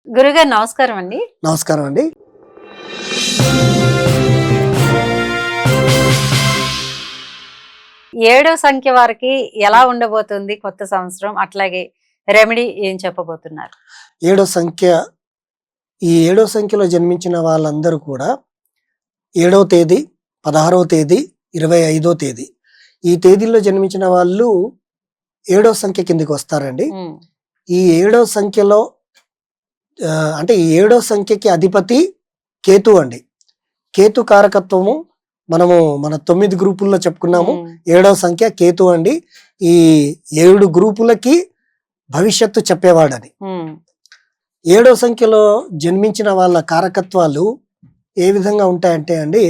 గురుగారు నమస్కారం అండి. నమస్కారం అండి. ఏడో సంఖ్య వారికి ఎలా ఉండబోతుంది కొత్త సంవత్సరం, అట్లాగే రెమెడీ ఏం చెప్పబోతున్నారు? ఏడో సంఖ్య, ఈ ఏడో సంఖ్యలో జన్మించిన వాళ్ళందరూ కూడా 7వ తేదీ, 16వ తేదీ, 25వ తేదీ ఈ తేదీల్లో జన్మించిన వాళ్ళు ఏడో సంఖ్య కిందకి వస్తారండి. ఈ ఏడో సంఖ్యలో అంటే ఈ ఏడో సంఖ్యకి అధిపతి కేతు అండి. కేతు కారకత్వము మనము మన 9 గ్రూపుల్లో చెప్పుకున్నాము. ఏడవ సంఖ్య కేతు అండి. ఈ 7 గ్రూపులకి భవిష్యత్తు చెప్పేవాడని. ఏడవ సంఖ్యలో జన్మించిన వాళ్ళ కారకత్వాలు ఏ విధంగా ఉంటాయంటే అండి,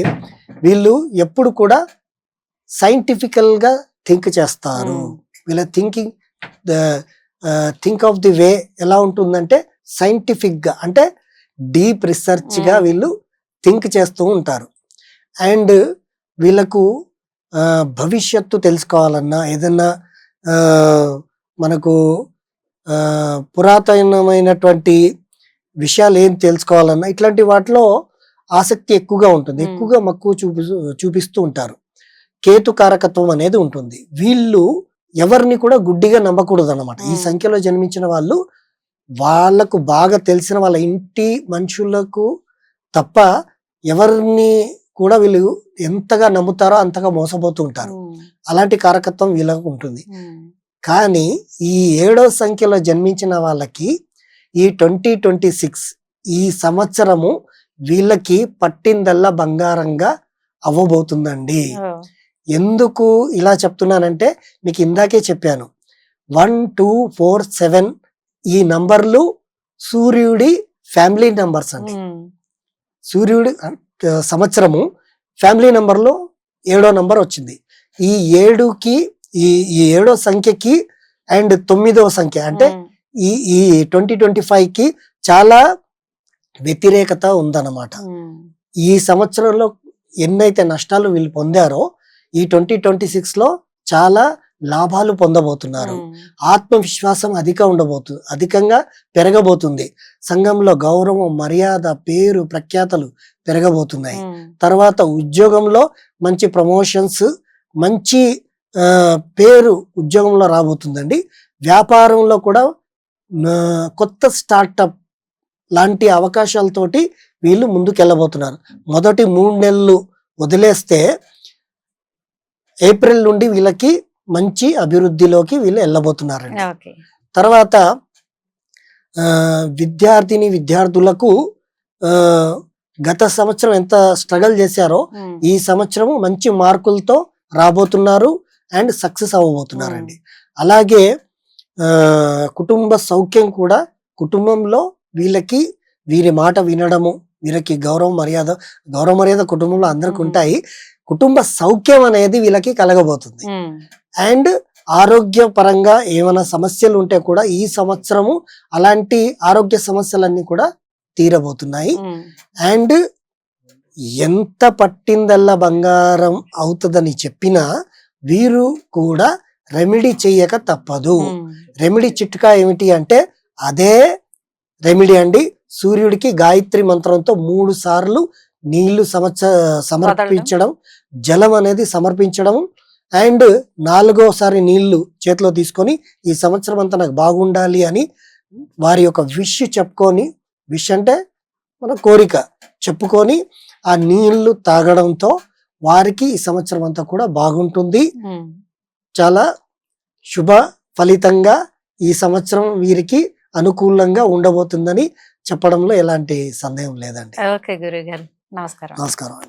వీళ్ళు ఎప్పుడు కూడా సైంటిఫికల్ గా థింక్ చేస్తారు. వీళ్ళ థింక్ ఆఫ్ ది వే ఎలా ఉంటుందంటే సైంటిఫిక్ గా, అంటే డీప్ రీసెర్చ్ గా వీళ్ళు థింక్ చేస్తూ ఉంటారు. అండ్ వీళ్ళకు భవిష్యత్తు తెలుసుకోవాలన్నా, ఏదన్నా మనకు పురాతనమైనటువంటి విషయాలు ఏం తెలుసుకోవాలన్నా ఇట్లాంటి వాటిలో ఆసక్తి ఎక్కువగా ఉంటుంది. ఎక్కువగా మక్కువ చూపిస్తూ ఉంటారు. కేతు కారకత్వం అనేది ఉంటుంది. వీళ్ళు ఎవరిని కూడా గుడ్డిగా నమ్మకూడదు అన్నమాట. ఈ సంఖ్యలో జన్మించిన వాళ్ళు వాళ్ళకు బాగా తెలిసిన వాళ్ళ ఇంటి మనుషులకు తప్ప ఎవరిని కూడా వీళ్ళు ఎంతగా నమ్ముతారో అంతగా మోసపోతూ ఉంటారు. అలాంటి కారకత్వం వీళ్ళకు ఉంటుంది. కానీ ఈ 7వ సంఖ్యలో జన్మించిన వాళ్ళకి ఈ 2026 ఈ సంవత్సరము వీళ్ళకి పట్టిందల్లా బంగారంగా అవ్వబోతుందండి. ఎందుకు ఇలా చెప్తున్నానంటే మీకు ఇందాకే చెప్పాను, 1, 2, 4, 7 ఈ నంబర్లు సూర్యుడి ఫ్యామిలీ నంబర్స్ అండి. సూర్యుడి సంవత్సరము ఫ్యామిలీ నంబర్లో 7వ నంబర్ వచ్చింది. ఈ 7కి ఈ 7వ సంఖ్యకి అండ్ 9వ సంఖ్య అంటే ఈ 2025కి చాలా వ్యతిరేకత ఉందన్నమాట. ఈ సంవత్సరంలో ఎన్నైతే నష్టాలు వీళ్ళు పొందారో ఈ 2026లో చాలా లాభాలు పొందబోతున్నారు. ఆత్మవిశ్వాసం అధికంగా పెరగబోతుంది. సంఘంలో గౌరవం, మర్యాద, పేరు, ప్రఖ్యాతలు పెరగబోతున్నాయి. తర్వాత ఉద్యోగంలో మంచి ప్రమోషన్స్, మంచి పేరు ఉద్యోగంలో రాబోతుందండి. వ్యాపారంలో కూడా కొత్త స్టార్టప్ లాంటి అవకాశాలతోటి వీళ్ళు ముందుకెళ్ళబోతున్నారు. మొదటి 3 నెలలు వదిలేస్తే ఏప్రిల్ నుండి వీళ్ళకి మంచి అభివృద్ధిలోకి వీళ్ళు వెళ్ళబోతున్నారండి. తర్వాత విద్యార్థులకు గత సంవత్సరం ఎంత స్ట్రగల్ చేశారో ఈ సంవత్సరం మంచి మార్కులతో రాబోతున్నారు అండ్ సక్సెస్ అవ్వబోతున్నారండి. అలాగే కుటుంబ సౌఖ్యం కూడా, కుటుంబంలో వీళ్ళకి వీరి మాట వినడము, వీళ్ళకి గౌరవ మర్యాద కుటుంబంలో అందరికి ఉంటాయి. కుటుంబ సౌఖ్యం అనేది వీళ్ళకి కలగబోతుంది. అండ్ ఆరోగ్యపరంగా ఏమైనా సమస్యలు ఉంటే కూడా ఈ సంవత్సరము అలాంటి ఆరోగ్య సమస్యలన్నీ కూడా తీరబోతున్నాయి. అండ్ ఎంత పట్టిందల్లా బంగారం అవుతుందని చెప్పినా వీరు కూడా రెమెడీ చెయ్యక తప్పదు. రెమెడీ చిట్కా ఏమిటి అంటే అదే రెమెడీ అండి. సూర్యుడికి గాయత్రి మంత్రంతో 3 సార్లు నీళ్లు సమర్పించడం, జలం అనేది సమర్పించడం, అండ్ 4వసారి నీళ్లు చేతిలో తీసుకొని ఈ సంవత్సరం అంతా నాకు బాగుండాలి అని వారి యొక్క విష్ చెప్పుకొని, విష్ అంటే మన కోరిక చెప్పుకొని ఆ నీళ్లు తాగడంతో వారికి ఈ సంవత్సరం అంతా కూడా బాగుంటుంది. చాలా శుభ ఫలితంగా ఈ సంవత్సరం వీరికి అనుకూలంగా ఉండబోతుందని చెప్పడంలో ఎలాంటి సందేహం లేదండి. ఓకే గురుగారు, నమస్కారం. నమస్కారం.